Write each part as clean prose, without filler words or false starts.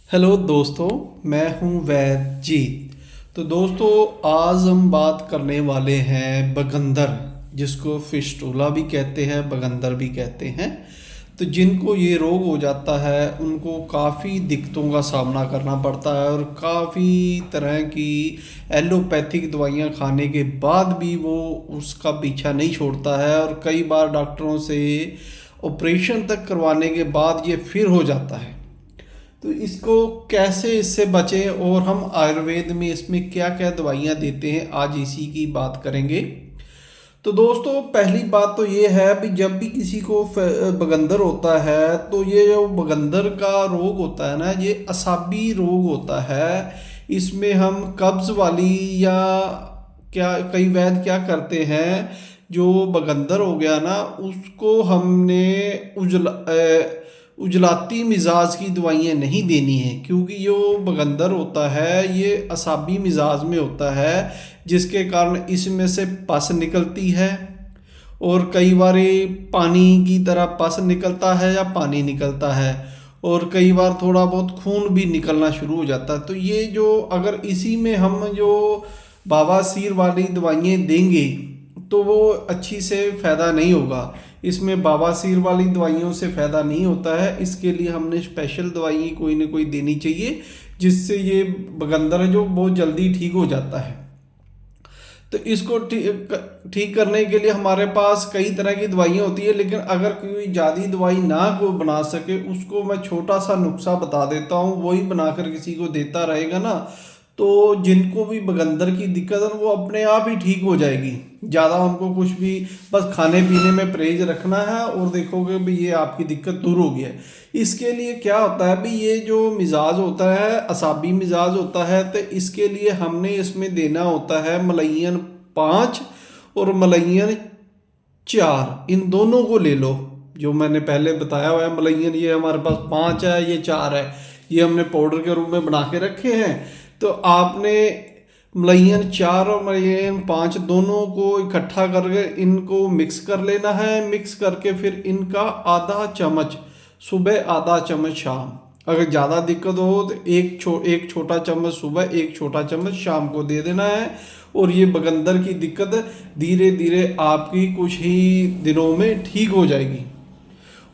Hello दोस्तों, मैं हूं वैद जी। तो दोस्तों, आज हम बात करने वाले हैं बगंदर, जिसको फिस्टूला भी कहते हैं, बगंदर भी कहते हैं। तो जिनको ये रोग हो जाता है उनको काफ़ी दिक्कतों का सामना करना पड़ता है और काफ़ी तरह की एलोपैथिक दवाइयाँ खाने के बाद भी वो उसका पीछा नहीं छोड़ता है और कई बार डॉक्टरों से ऑपरेशन तक करवाने के बाद ये फिर हो जाता है। तो इसको कैसे इससे बचें और हम आयुर्वेद में इसमें क्या क्या दवाइयाँ देते हैं, आज इसी की बात करेंगे। तो दोस्तों, पहली बात तो ये है भी जब भी किसी को बगंदर होता है तो ये जो बगंदर का रोग होता है ना, ये असाबी रोग होता है। इसमें हम कब्ज वाली या क्या कई वैद्य क्या करते हैं, जो बगंदर हो गया ना उसको हमने उजलाती मिजाज की दवाइयाँ नहीं देनी है, क्योंकि जो बगंदर होता है ये असाबी मिजाज में होता है, जिसके कारण इसमें से पस निकलती है और कई बार पानी की तरह पस निकलता है या पानी निकलता है और कई बार थोड़ा बहुत खून भी निकलना शुरू हो जाता है। तो ये जो अगर इसी में हम जो बवासीर वाली दवाइयाँ देंगे तो वो अच्छी से फ़ायदा नहीं होगा। इसमें बवासीर वाली दवाइयों से फ़ायदा नहीं होता है, इसके लिए हमने स्पेशल दवाई कोई ना कोई देनी चाहिए, जिससे ये बगंदर है जो बहुत जल्दी ठीक हो जाता है। तो इसको ठीक करने के लिए हमारे पास कई तरह की दवाइयाँ होती है, लेकिन अगर कोई ज़्यादा दवाई ना को बना सके उसको मैं छोटा सा नुस्खा बता देता हूँ, वही बनाकर किसी को देता रहेगा ना तो जिनको भी बगंदर की दिक्कत है वो अपने आप ही ठीक हो जाएगी। ज़्यादा उनको कुछ भी, बस खाने पीने में परहेज रखना है और देखोगे भी ये आपकी दिक्कत दूर होगी है। इसके लिए क्या होता है भी, ये जो मिजाज होता है असाबी मिजाज होता है, तो इसके लिए हमने इसमें देना होता है मलैयन 5 और मलैयन 4, इन दोनों को ले लो। जो मैंने पहले बताया हुआ है मलैयन, ये हमारे पास 5 है, ये 4 है, ये हमने पाउडर के रूप में बना के रखे हैं। तो आपने मलैयन 4 और मलैयन 5 दोनों को इकट्ठा करके इनको मिक्स कर लेना है। मिक्स करके फिर इनका आधा चम्मच सुबह, आधा चम्मच शाम। अगर ज़्यादा दिक्कत हो तो एक छोटा चम्मच सुबह, एक छोटा चम्मच शाम को दे देना है। और ये बगंदर की दिक्कत धीरे धीरे आपकी कुछ ही दिनों में ठीक हो जाएगी।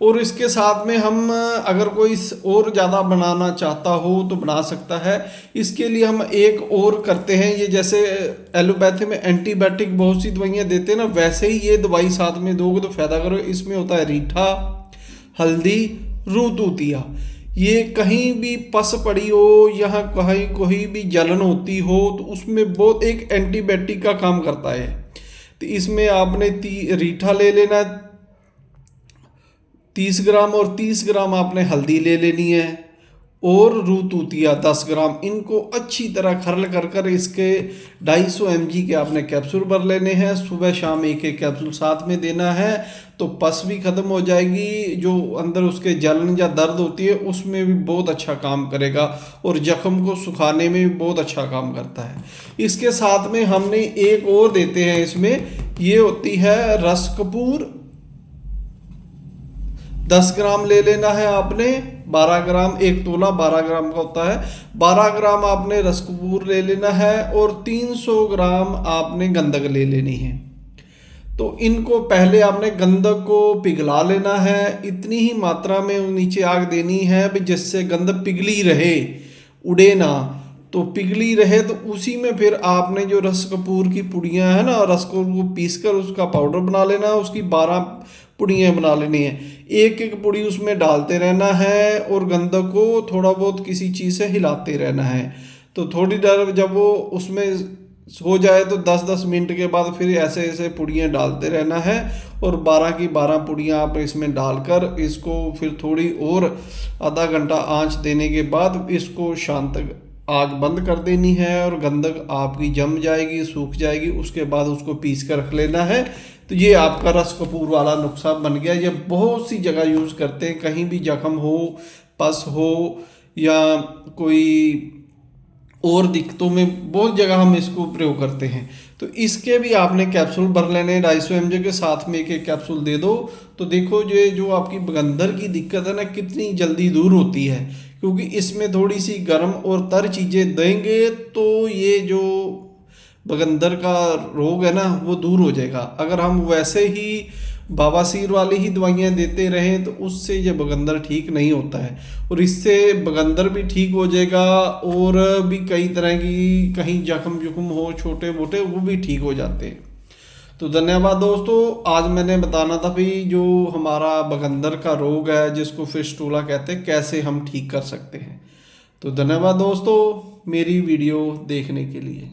और इसके साथ में हम अगर कोई और ज़्यादा बनाना चाहता हो तो बना सकता है। इसके लिए हम एक और करते हैं, ये जैसे एलोपैथी में एंटीबायोटिक बहुत सी दवाइयाँ देते हैं ना, वैसे ही ये दवाई साथ में दोगे तो फ़ायदा करो। इसमें होता है रीठा, हल्दी, रूतूतिया। ये कहीं भी पस पड़ी हो, यहाँ कहीं कोई भी जलन होती हो तो उसमें बहुत एक एंटीबायोटिक का काम करता है। तो इसमें आपने रीठा ले लेना 30 ग्राम और 30 ग्राम आपने हल्दी ले लेनी है और रूतूतिया 10 ग्राम। इनको अच्छी तरह खरल कर कर इसके 250 mg के आपने कैप्सूल भर लेने हैं। सुबह शाम एक एक कैप्सूल साथ में देना है, तो पस भी ख़त्म हो जाएगी। जो अंदर उसके जलन या दर्द होती है उसमें भी बहुत अच्छा काम करेगा और जख्म को सुखाने में भी बहुत अच्छा काम करता है। इसके साथ में हमने एक और देते हैं इसमें, ये होती है रस कपूर। 10 ग्राम ले लेना है आपने। 12 ग्राम, एक तोला 12 ग्राम का होता है। 12 ग्राम आपने रसकपूर ले लेना है और 300 ग्राम आपने गंधक ले लेनी है। तो इनको पहले आपने गंधक को पिघला लेना है, इतनी ही मात्रा में नीचे आग देनी है भी जिससे गंधक पिघली रहे, उड़े ना। तो पिघली रहे तो उसी में फिर आपने जो रस कपूर की पुड़ियाँ हैं ना, रस को पीस कर उसका पाउडर बना लेना है। उसकी 12 पुड़ियाँ बना लेनी है, एक एक पुड़ी उसमें डालते रहना है और गंधक को थोड़ा बहुत किसी चीज़ से हिलाते रहना है। तो थोड़ी देर जब वो उसमें हो जाए तो 10-10 मिनट के बाद फिर ऐसे ऐसे पुड़ियाँ डालते रहना है और 12 की 12 पुड़ियाँ आप इसमें डालकर इसको फिर थोड़ी और आधा घंटा आंच देने के बाद इसको शांत आग बंद कर देनी है और गंधक आपकी जम जाएगी, सूख जाएगी। उसके बाद उसको पीस कर रख लेना है। तो ये आपका रस कपूर वाला नुस्खा बन गया। ये बहुत सी जगह यूज़ करते हैं, कहीं भी जख्म हो, पस हो या कोई और दिक्कतों में बहुत जगह हम इसको प्रयोग करते हैं। तो इसके भी आपने कैप्सूल भर लेने, 250 mg के साथ में एक एक कैप्सूल दे दो। तो देखो जो आपकी बगंदर की दिक्कत है ना, कितनी जल्दी दूर होती है। क्योंकि इसमें थोड़ी सी गर्म और तर चीज़ें देंगे तो ये जो बगंदर का रोग है ना वो दूर हो जाएगा। अगर हम वैसे ही बवासीर वाली ही दवाइयाँ देते रहें तो उससे ये बगंदर ठीक नहीं होता है, और इससे बगंदर भी ठीक हो जाएगा और भी कई तरह की कहीं जख्म जुख्म हो छोटे मोटे वो भी ठीक हो जाते हैं। तो धन्यवाद दोस्तों, आज मैंने बताना था भाई जो हमारा बगंदर का रोग है जिसको फिस्टूला कहते हैं कैसे हम ठीक कर सकते हैं। तो धन्यवाद दोस्तों मेरी वीडियो देखने के लिए।